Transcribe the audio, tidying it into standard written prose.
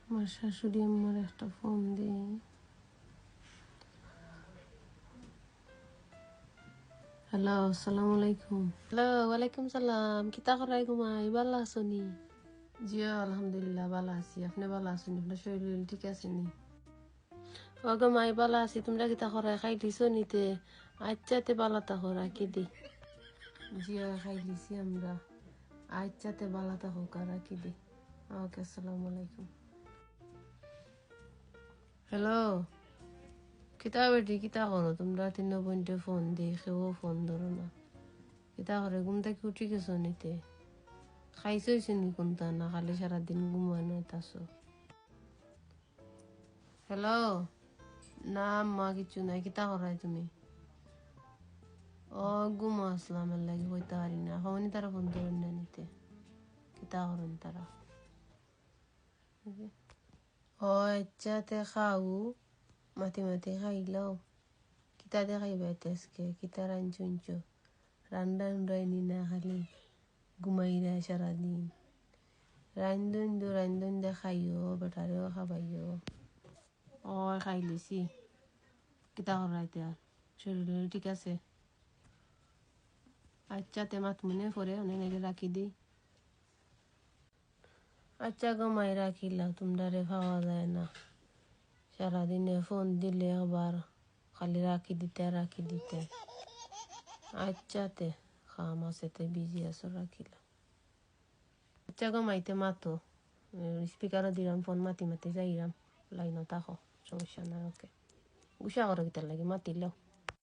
আমার শাশুড়ি আম্মার একটা ফোন দিই। হ্যালো, আসসালামু আলাইকুম। হ্যালো, ওয়ালাইকুম সালাম। কিতা করাই ঘুমাই? ভালো আছো নি? জি আলহামদুলিল্লাহ ভালো আছি। আপনি ভালো আছেন? আপনার শরীর ঠিক আছে নি? ও ঘুমাই ভালো আছি। তোমরা কিতা করাই? খাই দিছো নিতে? আচ্ছাতে ভালো থাকো, রাখি দি। জি খাই দিছি আমরা। আচ্ছাতে ভালো থাকুক আর রাখি দি। ওকে, আসসালামু আলাইকুম। হ্যালো, কিতা বেটি কিতা করো? তোমরা তিন বোনটে ফোন দিই, কেউ ফোন ধরো না। কিতা করে? ঘুম থেকে উঠি গেছো নিতে? খাইছইছে নি কোনটা? না খালি সারাদিন ঘুমানো তাছো? হ্যালো, না মা কিছু নাই। কিতা করাই তুমি? ও ঘুমো আসলাম এর লাগে হইতে পারি না। হওনি তারা ফোন ধরেন না নিতে। কিতা করেন তারা? ও ইচ্ছাতে খাও, মাতি মাতি খাইলাও। কিতাতে খাইবা আজকে? কিতা রাঞ্চুঞ্চ? রান্দান রাইনি না খালি ঘুমাইরা সারাদিন। রান্ধন দে খাইও, বেটারেও খাবাইও। ও খাই লিছি। কিতা করাইতে আর? শরীর ঠিক আছে? আচ্ছাতে মাত মনে পরে অনেক রাখি দিই। আচ্ছা ঘুমাই রাখিলাম, তোমরা রে পাওয়া যায় না। সারাদিনে ফোন দিলে আবার খালি রাখি দিতে। আচ্ছাতে খাম আছে তে বিজি আছো রাখিলাম। আচ্ছা ঘুমাইতে মাতো, স্পিকারও দিলাম, ফোন মাতি মাতি যাইরাম। লাইনও থাকো, সমস্যা নাই। ওকে, গুসা করো কিতার লাগে মাতিলাও।